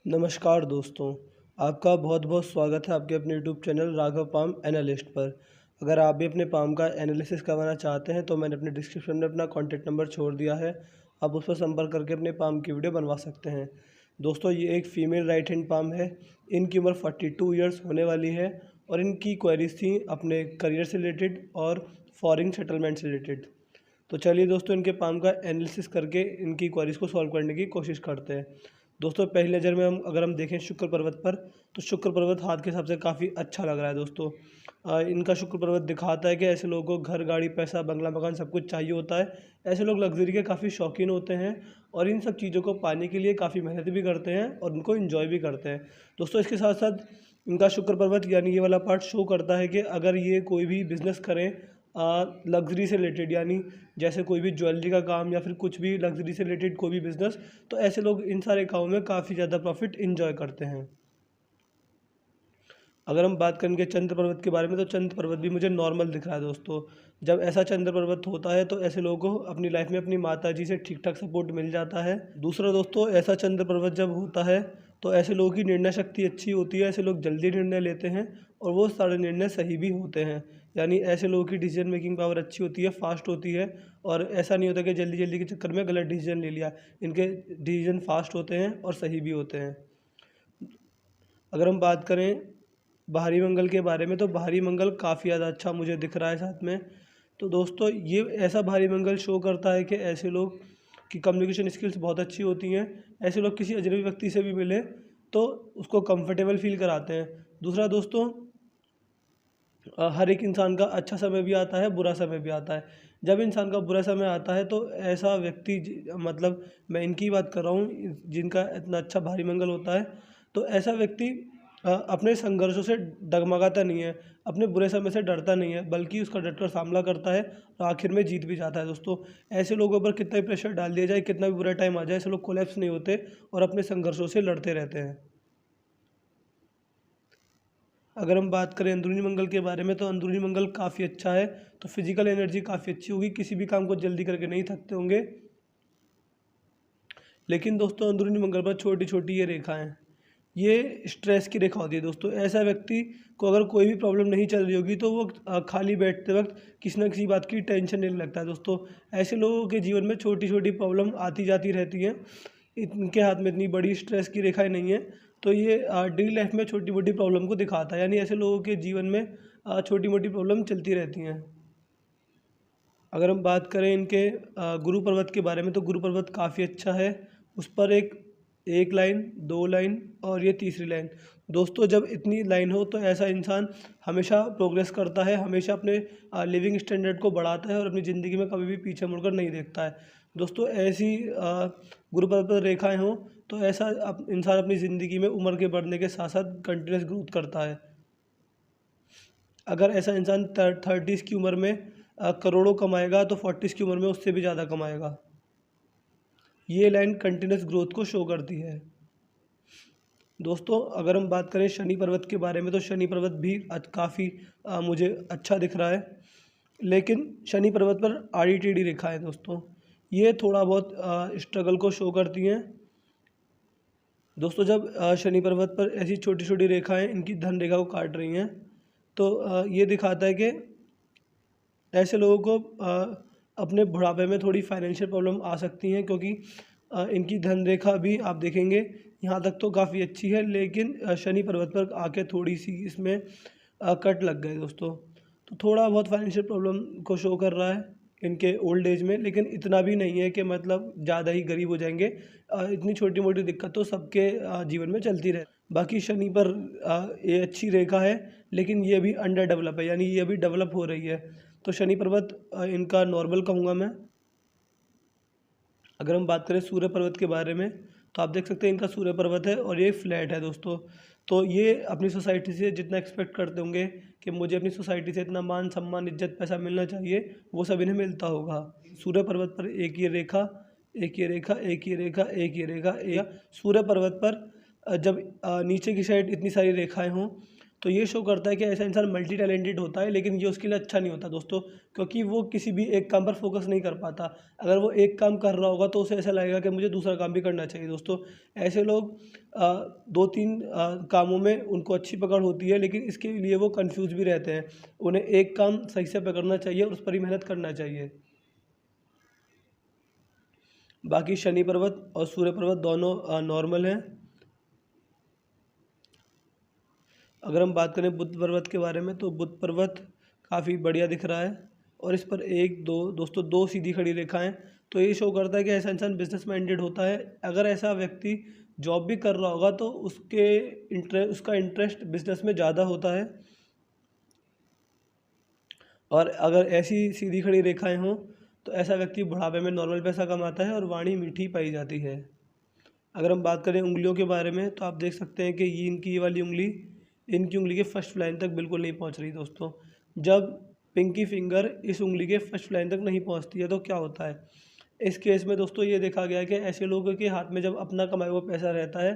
नमस्कार दोस्तों, आपका बहुत-बहुत स्वागत है आपके अपने YouTube channel Raghav palm analyst पर। अगर आप भी अपने पाम का एनालिसिस करवाना चाहते हैं तो मैंने अपने डिस्क्रिप्शन में अपना कॉन्टैक्ट नंबर छोड़ दिया है। आप उस पर संपर्क करके अपने पाम की वीडियो बनवा सकते हैं। दोस्तों, ये एक फ़ीमेल राइट हैंड पाम है। इनकी उम्र 42 ईयर्स होने वाली है और इनकी क्वेरीज़ थी अपने करियर से रिलेटेड और फॉरेन सेटलमेंट से रिलेटेड। तो चलिए दोस्तों, इनके पाम का एनालिसिस करके इनकी क्वेरीज़ को सॉल्व करने की कोशिश करते हैं। दोस्तों, पहली नज़र में अगर हम देखें शुक्र पर्वत पर, तो शुक्र पर्वत हाथ के हिसाब से काफ़ी अच्छा लग रहा है दोस्तों। इनका शुक्र पर्वत दिखाता है कि ऐसे लोगों को घर, गाड़ी, पैसा, बंगला, मकान सब कुछ चाहिए होता है। ऐसे लोग लग्ज़री के काफ़ी शौकीन होते हैं और इन सब चीज़ों को पाने के लिए काफ़ी मेहनत भी करते हैं और उनको एन्जॉय भी करते हैं। दोस्तों, इसके साथ-साथ इनका शुक्र पर्वत यानी ये वाला पार्ट शो करता है कि अगर ये कोई भी बिज़नेस करें लग्ज़री से रिलेटेड, यानी जैसे कोई भी ज्वेलरी का काम या फिर कुछ भी लग्ज़री से रिलेटेड कोई भी बिज़नेस, तो ऐसे लोग इन सारे कामों में काफ़ी ज़्यादा प्रॉफ़िट एंजॉय करते हैं। अगर हम बात करेंगे चंद्र पर्वत के बारे में, तो चंद्र पर्वत भी मुझे नॉर्मल दिख रहा है दोस्तों। जब ऐसा चंद्र पर्वत होता है तो ऐसे लोगों को अपनी लाइफ में अपनी माताजी से ठीक-ठाक सपोर्ट मिल जाता है। दूसरा दोस्तों, ऐसा चंद्र पर्वत जब होता है तो ऐसे लोगों की निर्णय शक्ति अच्छी होती है। ऐसे लोग जल्दी निर्णय लेते हैं और वो सारे निर्णय सही भी होते हैं। यानी ऐसे लोगों की डिसीजन मेकिंग पावर अच्छी होती है, फास्ट होती है और ऐसा नहीं होता कि जल्दी-जल्दी के चक्कर में गलत डिसीजन ले लिया। इनके डिसीजन फास्ट होते हैं और सही भी होते हैं। अगर हम बात करें बाहरी मंगल के बारे में, तो बाहरी मंगल काफ़ी ज़्यादा अच्छा मुझे दिख रहा है साथ में। तो दोस्तों, ये ऐसा बाहरी मंगल शो करता है कि ऐसे लोग की कम्युनिकेशन स्किल्स बहुत अच्छी होती हैं। ऐसे लोग किसी अजनबी व्यक्ति से भी मिले तो उसको कंफर्टेबल फ़ील कराते हैं। दूसरा दोस्तों, हर एक इंसान का अच्छा समय भी आता है, बुरा समय भी आता है। जब इंसान का बुरा समय आता है तो ऐसा व्यक्ति मतलब मैं इनकी बात कर रहा हूँ जिनका इतना अच्छा भारी मंगल होता है, तो ऐसा व्यक्ति अपने संघर्षों से डगमगाता नहीं है, अपने बुरे समय से डरता नहीं है, बल्कि उसका डटकर सामना करता है और आखिर में जीत भी जाता है दोस्तों। ऐसे लोगों पर कितना भी प्रेशर डाल दिया जाए, कितना भी बुरा टाइम आ जाए, ऐसे लोग कोलैप्स नहीं होते और अपने संघर्षों से लड़ते रहते हैं। अगर हम बात करें अंदरूनी मंगल के बारे में, तो अंदरूनी मंगल काफ़ी अच्छा है। तो फिजिकल एनर्जी काफ़ी अच्छी होगी, किसी भी काम को जल्दी करके नहीं थकते होंगे। लेकिन दोस्तों, अंदरूनी मंगल पर छोटी-छोटी ये रेखाएँ, ये स्ट्रेस की रेखा होती है दोस्तों। ऐसा व्यक्ति को अगर कोई भी प्रॉब्लम नहीं चल रही होगी तो वो खाली बैठते वक़्त किसी न किसी बात की टेंशन लेने लगता है दोस्तों। ऐसे लोगों के जीवन में छोटी-छोटी प्रॉब्लम आती-जाती रहती हैं। इनके हाथ में इतनी बड़ी स्ट्रेस की रेखाएँ नहीं हैं, तो ये डेली लाइफ़ में छोटी-मोटी प्रॉब्लम को दिखाता है। यानी ऐसे लोगों के जीवन में छोटी-मोटी प्रॉब्लम चलती रहती हैं। अगर हम बात करें इनके गुरु पर्वत के बारे में, तो गुरु पर्वत काफ़ी अच्छा है। उस पर एक लाइन, 2 लाइन और ये तीसरी लाइन। दोस्तों, जब इतनी लाइन हो तो ऐसा इंसान हमेशा प्रोग्रेस करता है, हमेशा अपने लिविंग स्टैंडर्ड को बढ़ाता है और अपनी ज़िंदगी में कभी भी पीछे मुड़कर नहीं देखता है। दोस्तों, ऐसी गुरु पर्वत पर रेखाएँ हों तो ऐसा इंसान अपनी ज़िंदगी में उम्र के बढ़ने के साथ-साथ कंटीन्यूअस ग्रोथ करता है। अगर ऐसा इंसान 30s की उम्र में करोड़ों कमाएगा तो 40s की उम्र में उससे भी ज़्यादा कमाएगा। ये लाइन कंटीन्यूअस ग्रोथ को शो करती है। दोस्तों, अगर हम बात करें शनि पर्वत के बारे में, तो शनि पर्वत भी काफ़ी मुझे अच्छा दिख रहा है। लेकिन शनि पर्वत पर आड़ी-टेढ़ी रेखा है दोस्तों। ये थोड़ा बहुत स्ट्रगल को शो करती हैं। दोस्तों, जब शनि पर्वत पर ऐसी छोटी-छोटी रेखाएँ इनकी धन रेखा को काट रही हैं, तो ये दिखाता है कि ऐसे लोगों को अपने बुढ़ापे में थोड़ी फाइनेंशियल प्रॉब्लम आ सकती हैं, क्योंकि इनकी धन रेखा भी आप देखेंगे यहाँ तक तो काफ़ी अच्छी है, लेकिन शनि पर्वत पर आके थोड़ी-सी इसमें कट लग गए दोस्तों। तो थोड़ा बहुत फाइनेंशियल प्रॉब्लम को शो कर रहा है इनके ओल्ड एज में, लेकिन इतना भी नहीं है कि मतलब ज़्यादा ही गरीब हो जाएँगे। इतनी छोटी-मोटी दिक्कत तो सबके जीवन में चलती रहे। बाकी शनि पर ये अच्छी रेखा है, लेकिन ये अभी अंडर डेवलप है, यानी ये अभी डेवलप हो रही है। तो शनि पर्वत इनका नॉर्मल कहूँगा मैं। अगर हम बात करें सूर्य पर्वत के बारे में, तो आप देख सकते हैं इनका सूर्य पर्वत है और ये फ्लैट है दोस्तों। तो ये अपनी सोसाइटी से जितना एक्सपेक्ट करते होंगे कि मुझे अपनी सोसाइटी से इतना मान सम्मान इज्जत पैसा मिलना चाहिए, वो सब इन्हें मिलता होगा। सूर्य पर्वत पर एक ये रेखा, एक ये रेखा, एक ये रेखा, एक ये रेखा, सूर्य पर्वत पर जब नीचे की साइड इतनी सारी रेखाएं हों तो ये शो करता है कि ऐसा इंसान मल्टी टैलेंटेड होता है, लेकिन ये उसके लिए अच्छा नहीं होता दोस्तों, क्योंकि वो किसी भी एक काम पर फोकस नहीं कर पाता। अगर वो एक काम कर रहा होगा तो उसे ऐसा लगेगा कि मुझे दूसरा काम भी करना चाहिए दोस्तों। ऐसे लोग 2-3 कामों में उनको अच्छी पकड़ होती है, लेकिन इसके लिए वो कंफ्यूज भी रहते हैं। उन्हें एक काम सही से पकड़ना चाहिए और उस पर ही मेहनत करना चाहिए। बाकी शनि पर्वत और सूर्य पर्वत दोनों नॉर्मल हैं। अगर हम बात करें बुध पर्वत के बारे में, तो बुध पर्वत काफ़ी बढ़िया दिख रहा है और इस पर 1-2 दोस्तों 2 सीधी खड़ी रेखाएं। तो ये शो करता है कि ऐसा इंसान बिजनेस माइंडेड होता है। अगर ऐसा व्यक्ति जॉब भी कर रहा होगा तो उसका इंटरेस्ट बिजनेस में ज़्यादा होता है। और अगर ऐसी सीधी खड़ी रेखाएं हों तो ऐसा व्यक्ति बुढ़ापे में नॉर्मल पैसा कमाता है और वाणी मीठी पाई जाती है। अगर हम बात करें उंगलियों के बारे में, तो आप देख सकते हैं कि ये वाली उंगली, इनकी उंगली के फर्स्ट लाइन तक बिल्कुल नहीं पहुंच रही दोस्तों। जब पिंकी फिंगर इस उंगली के फर्स्ट लाइन तक नहीं पहुंचती है तो क्या होता है? इस केस में दोस्तों ये देखा गया है कि ऐसे लोगों के हाथ में जब अपना कमाया हुआ पैसा रहता है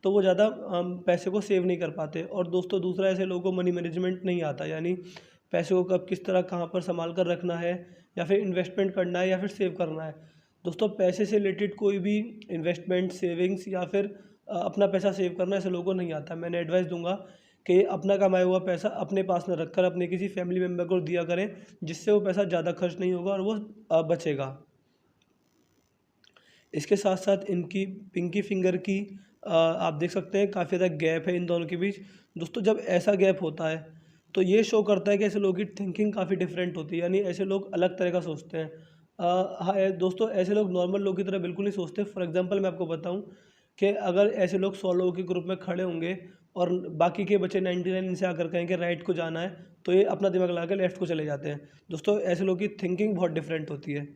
तो वो ज़्यादा पैसे को सेव नहीं कर पाते। और दोस्तों दूसरा, ऐसे लोगों को मनी मैनेजमेंट नहीं आता, यानी पैसे को कब किस तरह कहाँ पर संभाल कर रखना है, या फिर इन्वेस्टमेंट करना है या फिर सेव करना है। दोस्तों पैसे से रिलेटेड कोई भी इन्वेस्टमेंट, सेविंग्स या फिर अपना पैसा सेव करना ऐसे लोगों को नहीं आता। मैंने एडवाइस दूंगा कि अपना कमाया हुआ पैसा अपने पास न रखकर अपने किसी फैमिली मेम्बर को दिया करें, जिससे वो पैसा ज़्यादा खर्च नहीं होगा और वो बचेगा। इसके साथ साथ इनकी पिंकी फिंगर की आप देख सकते हैं काफ़ी ज़्यादा गैप है इन दोनों के बीच। दोस्तों जब ऐसा गैप होता है तो ये शो करता है कि ऐसे लोगों की थिंकिंग काफ़ी डिफरेंट होती है, यानी ऐसे लोग अलग तरह का सोचते हैं। हाँ दोस्तों, ऐसे लोग नॉर्मल लोग की तरह बिल्कुल नहीं सोचते। फॉर एग्जांपल मैं आपको बताऊं कि अगर ऐसे लोग 100 लोगों के ग्रुप में खड़े होंगे और बाकी के बच्चे 99 इनसे आकर कहें कि राइट को जाना है, तो ये अपना दिमाग लगा के लेफ्ट को चले जाते हैं। दोस्तों ऐसे लोगों की थिंकिंग बहुत डिफरेंट होती है।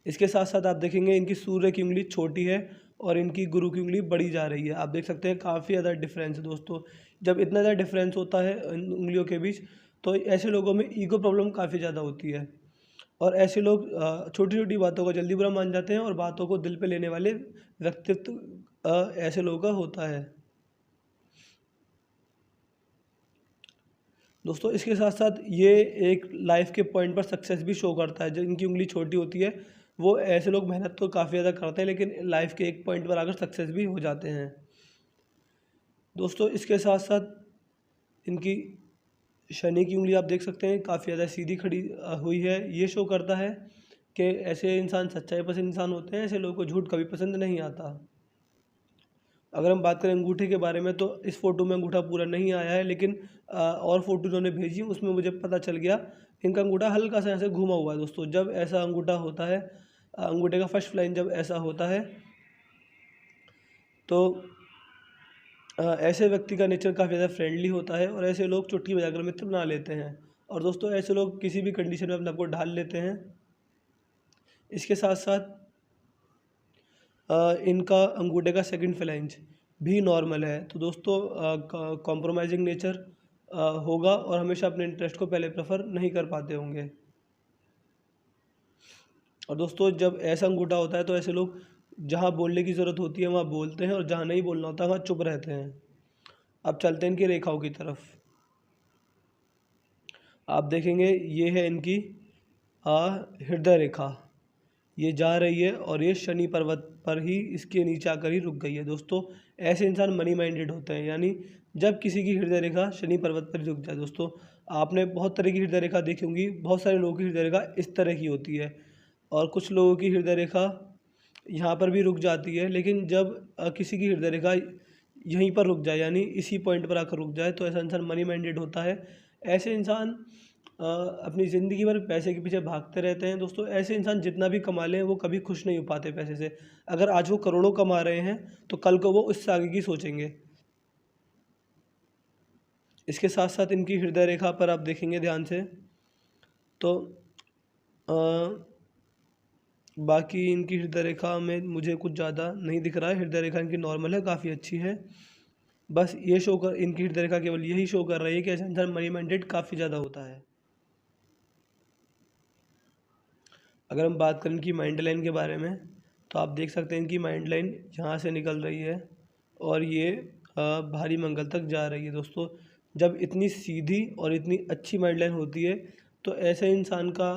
इसके साथ साथ आप देखेंगे इनकी सूर्य की उंगली छोटी है और इनकी गुरु की उंगली बड़ी जा रही है। आप देख सकते हैं काफ़ी ज़्यादा डिफरेंस है दोस्तों। जब इतना ज़्यादा डिफरेंस होता है इन उंगलियों के बीच, तो ऐसे लोगों में ईगो प्रॉब्लम काफ़ी ज़्यादा होती है। और ऐसे लोग छोटी छोटी बातों को जल्दी बुरा मान जाते हैं और बातों को दिल पे लेने वाले व्यक्तित्व ऐसे लोगों का होता है। दोस्तों इसके साथ साथ ये एक लाइफ के पॉइंट पर सक्सेस भी शो करता है। जो इनकी उंगली छोटी होती है, वो ऐसे लोग मेहनत तो काफ़ी ज़्यादा करते हैं, लेकिन लाइफ के एक पॉइंट पर आकर सक्सेस भी हो जाते हैं। दोस्तों इसके साथ साथ इनकी शनि की उंगली आप देख सकते हैं काफ़ी ज़्यादा सीधी खड़ी हुई है। ये शो करता है कि ऐसे इंसान सच्चाई पसंद इंसान होते हैं, ऐसे लोगों को झूठ कभी पसंद नहीं आता। अगर हम बात करें अंगूठे के बारे में, तो इस फ़ोटो में अंगूठा पूरा नहीं आया है, लेकिन और फ़ोटो उन्होंने भेजी उसमें मुझे पता चल गया इनका अंगूठा हल्का सा ऐसे घुमा हुआ है दोस्तों। जब ऐसा अंगूठा होता है, अंगूठे का फर्स्ट लाइन जब ऐसा होता है, तो ऐसे व्यक्ति का नेचर काफ़ी ज़्यादा फ्रेंडली होता है और ऐसे लोग चुटकी बजाकर मित्र बना लेते हैं। और दोस्तों ऐसे लोग किसी भी कंडीशन में अपने आप को ढाल लेते हैं। इसके साथ साथ इनका अंगूठे का सेकंड फ्लैंज भी नॉर्मल है। तो दोस्तों कॉम्प्रोमाइजिंग नेचर होगा और हमेशा अपने इंटरेस्ट को पहले प्रेफर नहीं कर पाते होंगे। और दोस्तों जब ऐसा अंगूठा होता है तो ऐसे लोग जहाँ बोलने की ज़रूरत होती है वहाँ बोलते हैं और जहाँ नहीं बोलना होता वहाँ चुप रहते हैं। अब चलते हैं इनकी रेखाओं की तरफ। आप देखेंगे ये है इनकी हृदय रेखा, ये जा रही है और ये शनि पर्वत पर ही इसके नीचे आकर ही रुक गई है। दोस्तों ऐसे इंसान मनी माइंडेड होते हैं, यानी जब किसी की हृदय रेखा शनि पर्वत पर ही रुक जाए। दोस्तों आपने बहुत तरह की हृदय रेखा देखी होंगी, बहुत सारे लोगों की हृदय रेखा इस तरह की होती है और कुछ लोगों की हृदय रेखा यहाँ पर भी रुक जाती है। लेकिन जब किसी की हृदय रेखा यहीं पर रुक जाए, यानी इसी पॉइंट पर आकर रुक जाए, तो ऐसा इंसान मनी माइंडेड होता है। ऐसे इंसान अपनी ज़िंदगी भर पैसे के पीछे भागते रहते हैं। दोस्तों ऐसे इंसान जितना भी कमा लें वो कभी खुश नहीं हो पाते पैसे से। अगर आज वो करोड़ों कमा रहे हैं तो कल को वो उससे आगे की सोचेंगे। इसके साथ साथ इनकी हृदय रेखा पर आप देखेंगे ध्यान से, तो बाकी इनकी हृदय रेखा में मुझे कुछ ज़्यादा नहीं दिख रहा है। हृदय रेखा इनकी नॉर्मल है, काफ़ी अच्छी है। बस ये शो कर इनकी हृदय रेखा केवल यही शो कर रही है कि ऐसा इंसान मनी माइंडेड काफ़ी ज़्यादा होता है। अगर हम बात करें इनकी माइंड लाइन के बारे में, तो आप देख सकते हैं इनकी माइंड लाइन यहाँ से निकल रही है और ये भारी मंगल तक जा रही है दोस्तों। जब इतनी सीधी और इतनी अच्छी माइंड लाइन होती है तो ऐसे इंसान का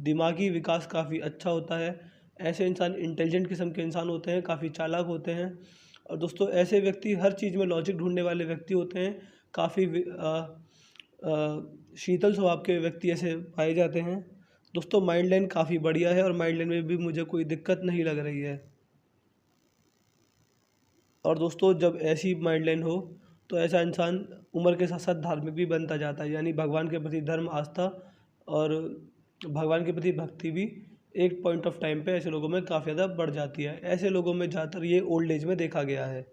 दिमागी विकास काफ़ी अच्छा होता है। ऐसे इंसान इंटेलिजेंट किस्म के इंसान होते हैं, काफ़ी चालाक होते हैं। और दोस्तों ऐसे व्यक्ति हर चीज़ में लॉजिक ढूंढने वाले व्यक्ति होते हैं। काफ़ी शीतल स्वभाव के व्यक्ति ऐसे पाए जाते हैं। दोस्तों माइंड लाइन काफ़ी बढ़िया है और माइंड लाइन में भी मुझे कोई दिक्कत नहीं लग रही है। और दोस्तों जब ऐसी माइंड लाइन हो तो ऐसा इंसान उम्र के साथ साथ धार्मिक भी बनता जाता है, यानी भगवान के प्रति धर्म आस्था और भगवान के प्रति भक्ति भी एक पॉइंट ऑफ टाइम पे ऐसे लोगों में काफ़ी ज़्यादा बढ़ जाती है। ऐसे लोगों में ज़्यादातर ये ओल्ड एज में देखा गया है।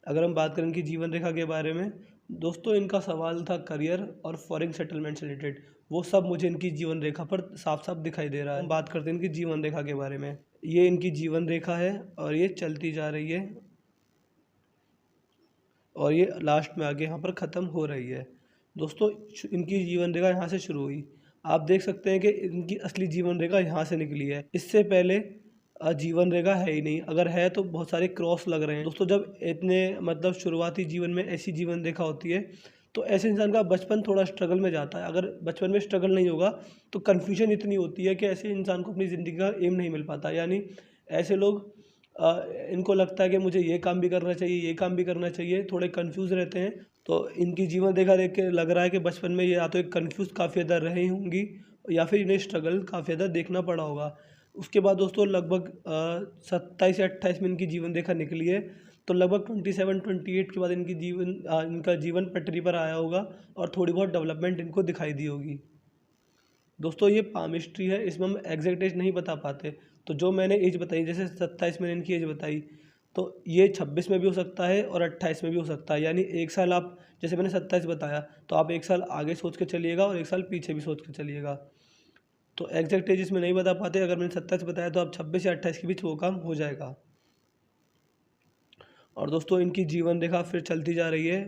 अगर हम बात करें इनकी जीवन रेखा के बारे में, दोस्तों इनका सवाल था करियर और फॉरेन सेटलमेंट से रिलेटेड, वो सब मुझे इनकी जीवन रेखा पर साफ साफ दिखाई दे रहा है। हम बात करते हैं इनकी जीवन रेखा के बारे में। ये इनकी जीवन रेखा है और ये चलती जा रही है और ये लास्ट में आगे यहाँ पर ख़त्म हो रही है। दोस्तों इनकी जीवन रेखा यहाँ से शुरू हुई। आप देख सकते हैं कि इनकी असली जीवन रेखा यहाँ से निकली है। इससे पहले जीवन रेखा है ही नहीं, अगर है तो बहुत सारे क्रॉस लग रहे हैं। दोस्तों जब इतने मतलब शुरुआती जीवन में ऐसी जीवन रेखा होती है तो ऐसे इंसान का बचपन थोड़ा स्ट्रगल में जाता है। अगर बचपन में स्ट्रगल नहीं होगा तो कन्फ्यूजन इतनी होती है कि ऐसे इंसान को अपनी ज़िंदगी का एम नहीं मिल पाता। यानी ऐसे लोग इनको लगता है कि मुझे ये काम भी करना चाहिए, ये काम भी करना चाहिए, थोड़े कंफ्यूज रहते हैं। तो इनकी जीवन रेखा देख के लग रहा है कि बचपन में ये या तो एक कंफ्यूज काफ़ी ज़्यादा रही होंगी या फिर इन्हें स्ट्रगल काफ़ी ज़्यादा देखना पड़ा होगा। उसके बाद दोस्तों लगभग 27 या 28 में इनकी जीवन रेखा निकली है। तो लगभग 27-28 के बाद इनका जीवन पटरी पर आया होगा और थोड़ी बहुत डेवलपमेंट इनको दिखाई दी होगी। दोस्तों ये पामिस्ट्री है, इसमें हम एग्जैक्ट एज नहीं बता पाते। तो जो मैंने एज बताई, जैसे 27 मैंने इनकी एज बताई, तो ये 26 में भी हो सकता है और 28 में भी हो सकता है। यानी एक साल आप, जैसे मैंने 27 बताया, तो आप एक साल आगे सोच के चलिएगा और एक साल पीछे भी सोच के चलिएगा। तो एग्जैक्ट एज इसमें नहीं बता पाते। अगर मैंने 27 बताया तो आप 26 या 28 के बीच वो काम हो जाएगा। और दोस्तों इनकी जीवन रेखा फिर चलती जा रही है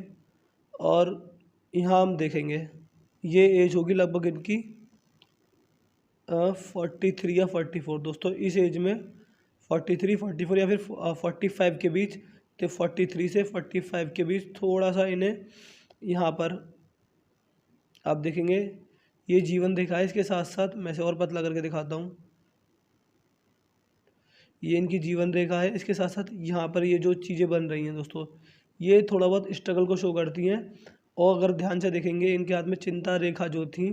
और यहाँ हम देखेंगे ये एज होगी लगभग इनकी 43 या 44। दोस्तों इस एज में 43, 44 या फिर 45 के बीच, तो 43 से 45 के बीच थोड़ा सा इन्हें यहाँ पर आप देखेंगे ये जीवन रेखा है। इसके साथ साथ मैं से और पतला करके दिखाता हूँ, ये इनकी जीवन रेखा है। इसके साथ साथ यहाँ पर ये जो चीज़ें बन रही हैं दोस्तों, ये थोड़ा बहुत स्ट्रगल को शो करती हैं। और अगर ध्यान से देखेंगे इनके हाथ में चिंता रेखा जो थी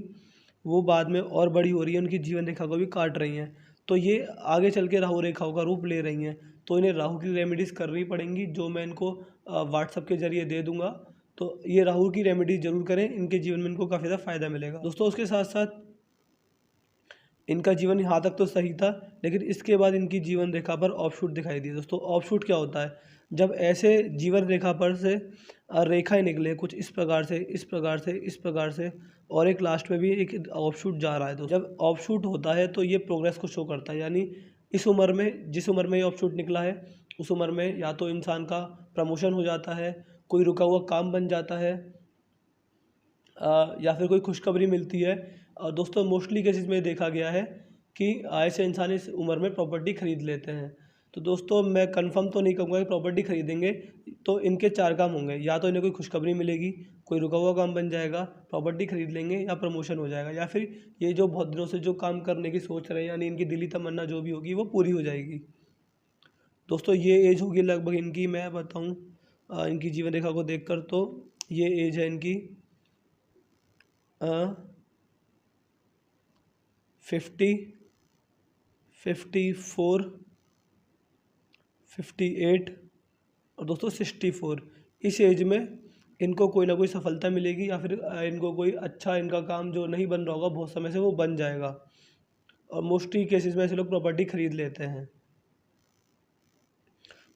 वो बाद में और बड़ी हो रही है, उनकी जीवन रेखा को भी काट रही हैं। तो ये आगे चल के राहु रेखाओं का रूप ले रही हैं। तो इन्हें राहु की रेमेडीज़ करनी पड़ेंगी, जो मैं इनको व्हाट्सअप के ज़रिए दे दूँगा। तो ये राहु की रेमेडीज़ ज़रूर करें, इनके जीवन में इनको काफ़ी ज़्यादा फ़ायदा मिलेगा। दोस्तों उसके साथ साथ इनका जीवन यहाँ तक तो सही था, लेकिन इसके बाद इनकी जीवन रेखा पर ऑफशूट दिखाई दिए। दोस्तों ऑफशूट क्या होता है? जब ऐसे जीवन रेखा पर से रेखाएं निकले कुछ इस प्रकार से, इस प्रकार से, इस प्रकार से, और एक लास्ट में भी एक ऑफशूट जा रहा है। तो जब ऑफशूट होता है तो ये प्रोग्रेस को शो करता है। यानी इस उम्र में, जिस उम्र में ये ऑफशूट निकला है, उस उम्र में या तो इंसान का प्रमोशन हो जाता है, कोई रुका हुआ काम बन जाता है, या फिर कोई खुशखबरी मिलती है। और दोस्तों मोस्टली केसेस में देखा गया है कि ऐसे इंसान इस उम्र में प्रॉपर्टी ख़रीद लेते हैं। तो दोस्तों मैं कंफर्म तो नहीं कहूँगा कि प्रॉपर्टी खरीदेंगे, तो इनके 4 काम होंगे। या तो इन्हें कोई खुशखबरी मिलेगी, कोई रुका हुआ काम बन जाएगा, प्रॉपर्टी खरीद लेंगे, या प्रमोशन हो जाएगा, या फिर ये जो बहुत दिनों से जो काम करने की सोच रहे हैं, यानी इनकी दिली तमन्ना जो भी होगी वो पूरी हो जाएगी। दोस्तों ये एज होगी लगभग इनकी, मैं बताऊँ इनकी जीवन रेखा को देखकर, तो ये एज है इनकी 50, 54, 58 और दोस्तों 64। इस एज में इनको कोई ना कोई सफलता मिलेगी, या फिर इनको कोई अच्छा, इनका काम जो नहीं बन रहा होगा बहुत समय से वो बन जाएगा। और मोस्टली केसेस में ऐसे लोग प्रॉपर्टी खरीद लेते हैं।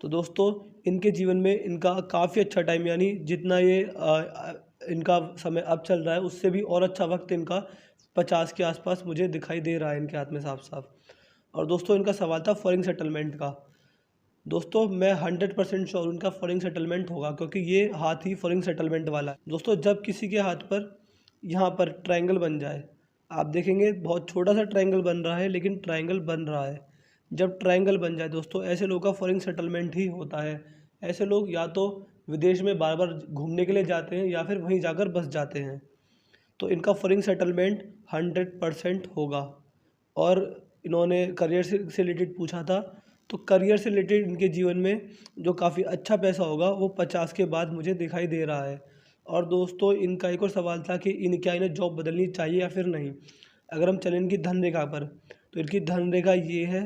तो दोस्तों इनके जीवन में इनका काफ़ी अच्छा टाइम, यानी जितना ये इनका समय अब चल रहा है उससे भी और अच्छा वक्त इनका 50 के आसपास मुझे दिखाई दे रहा है इनके हाथ में साफ साफ। और दोस्तों इनका सवाल था फॉरेन सेटलमेंट का। दोस्तों मैं 100% श्योर उनका फॉरेन सेटलमेंट होगा, क्योंकि ये हाथ ही फॉरेन सेटलमेंट वाला है। दोस्तों जब किसी के हाथ पर यहाँ पर ट्रायंगल बन जाए, आप देखेंगे बहुत छोटा सा ट्रायंगल बन रहा है, लेकिन ट्रायंगल बन रहा है। जब ट्रायंगल बन जाए दोस्तों, ऐसे लोगों का फॉरेन सेटलमेंट ही होता है। ऐसे लोग या तो विदेश में बार बार घूमने के लिए जाते हैं या फिर वहीं जाकर बस जाते हैं। तो इनका फॉरेन सेटलमेंट 100% होगा। और इन्होंने करियर से रिलेटेड पूछा था, तो करियर से रिलेटेड इनके जीवन में जो काफ़ी अच्छा पैसा होगा वो 50 के बाद मुझे दिखाई दे रहा है। और दोस्तों इनका एक और सवाल था कि इन्हें जॉब बदलनी चाहिए या फिर नहीं। अगर हम चलें इनकी धन रेखा पर, तो इनकी धन रेखा ये है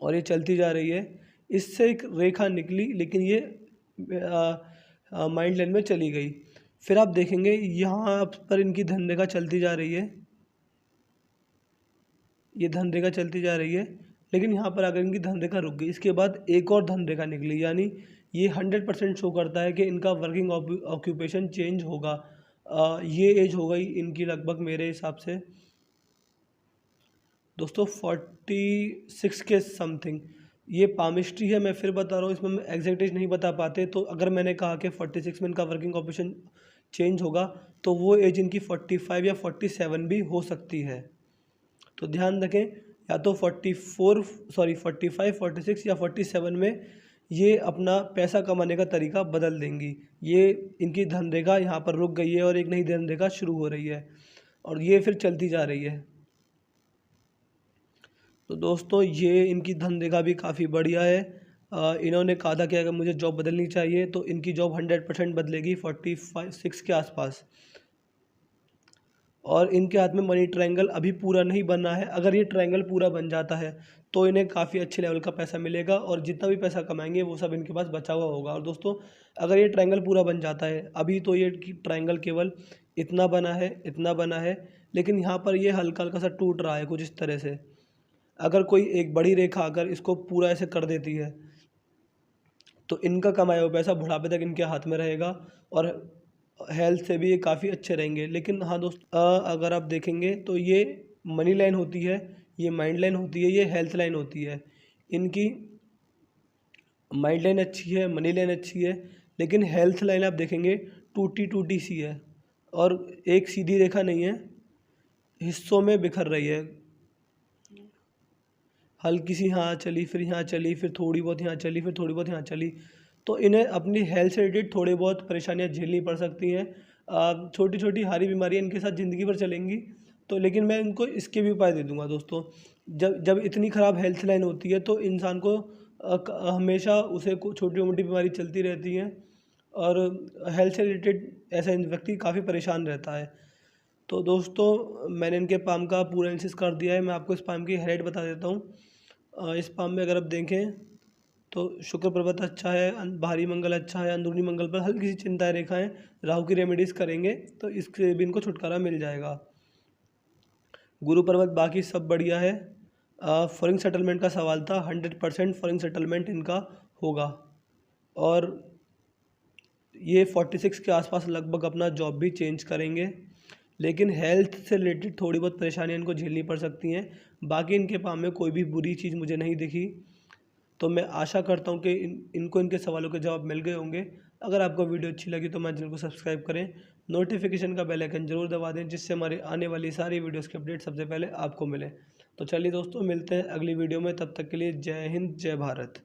और ये चलती जा रही है। इससे एक रेखा निकली लेकिन ये माइंड लाइन में चली गई। फिर आप देखेंगे यहाँ पर इनकी धन रेखा चलती जा रही है, ये धन रेखा चलती जा रही है, लेकिन यहाँ पर अगर इनकी धन रेखा रुक गई, इसके बाद एक और धन रेखा निकली, यानी ये 100% शो करता है कि इनका वर्किंग ऑक्यूपेशन चेंज होगा। ये एज हो गई इनकी लगभग मेरे हिसाब से दोस्तों 46 के समथिंग। ये पामिस्ट्री है, मैं फिर बता रहा हूँ, इसमें हम एग्जैक्ट एज नहीं बता पाते। तो अगर मैंने कहा कि 46 में इनका वर्किंग ऑक्यूपेशन चेंज होगा, तो वो एज इनकी 45 या 47 भी हो सकती है। तो ध्यान रखें, या तो 45, 46 या 47 में ये अपना पैसा कमाने का तरीका बदल देंगी। ये इनकी धन रेखा यहाँ पर रुक गई है और एक नई धन रेखा शुरू हो रही है और ये फिर चलती जा रही है। तो दोस्तों ये इनकी धन रेखा भी काफ़ी बढ़िया है। इन्होंने कहा था कि अगर मुझे जॉब बदलनी चाहिए तो इनकी जॉब 100% बदलेगी 46 के आसपास। और इनके हाथ में मनी ट्रायंगल अभी पूरा नहीं बना है। अगर ये ट्रायंगल पूरा बन जाता है तो इन्हें काफ़ी अच्छे लेवल का पैसा मिलेगा और जितना भी पैसा कमाएंगे वो सब इनके पास बचा हुआ होगा। और दोस्तों अगर ये ट्रायंगल पूरा बन जाता है, अभी तो ये ट्रायंगल केवल इतना बना है, लेकिन यहाँ पर ये हल्का हल्का सा टूट रहा है कुछ इस तरह से। अगर कोई एक बड़ी रेखा अगर इसको पूरा ऐसे कर देती है तो इनका कमाया हुआ पैसा बुढ़ापे तक इनके हाथ में रहेगा और हेल्थ से भी ये काफ़ी अच्छे रहेंगे। लेकिन हाँ दोस्त, अगर आप देखेंगे तो ये मनी लाइन होती है, ये माइंड लाइन होती है, ये हेल्थ लाइन होती है। इनकी माइंड लाइन अच्छी है, मनी लाइन अच्छी है, लेकिन हेल्थ लाइन आप देखेंगे टूटी टूटी सी है और एक सीधी रेखा नहीं है, हिस्सों में बिखर रही है। हल्की सी यहाँ चली, फिर यहाँ चली, फिर थोड़ी बहुत यहाँ चली, फिर थोड़ी बहुत यहाँ चली। तो इन्हें अपनी हेल्थ से रिलेटेड थोड़ी बहुत परेशानियाँ झेलनी पड़ सकती हैं। छोटी छोटी हारी बीमारियाँ इनके साथ ज़िंदगी भर चलेंगी। तो लेकिन मैं इनको इसके भी उपाय दे दूंगा दोस्तों। जब जब इतनी ख़राब हेल्थ लाइन होती है तो इंसान को हमेशा उसे छोटी मोटी बीमारी चलती रहती हैं और हेल्थ से रिलेटेड ऐसा व्यक्ति काफ़ी परेशान रहता है। तो दोस्तों मैंने इनके पाम का पूरा एनालिसिस कर दिया है। मैं आपको इस पाम की हाईलाइट बता देता हूँ। इस पाम में अगर आप देखें तो शुक्र पर्वत अच्छा है, बाहरी मंगल अच्छा है, अंदरूनी मंगल पर हल्की सी चिंता रेखाएं, राहु की रेमेडीज़ करेंगे तो इससे भी इनको छुटकारा मिल जाएगा। गुरु पर्वत बाकी सब बढ़िया है। फॉरेन सेटलमेंट का सवाल था, 100% फॉरेन सेटलमेंट इनका होगा और ये 46 के आसपास लगभग अपना जॉब भी चेंज करेंगे। लेकिन हेल्थ से रिलेटेड थोड़ी बहुत परेशानियाँ इनको झेलनी पड़ सकती हैं। बाकी इनके पाम में कोई भी बुरी चीज़ मुझे नहीं दिखी। तो मैं आशा करता हूँ कि इनको इनके सवालों के जवाब मिल गए होंगे। अगर आपको वीडियो अच्छी लगी तो मेरे चैनल को सब्सक्राइब करें, नोटिफिकेशन का बेल आइकन जरूर दबा दें जिससे हमारे आने वाली सारी वीडियोस के अपडेट सबसे पहले आपको मिले। तो चलिए दोस्तों मिलते हैं अगली वीडियो में, तब तक के लिए जय हिंद जय भारत।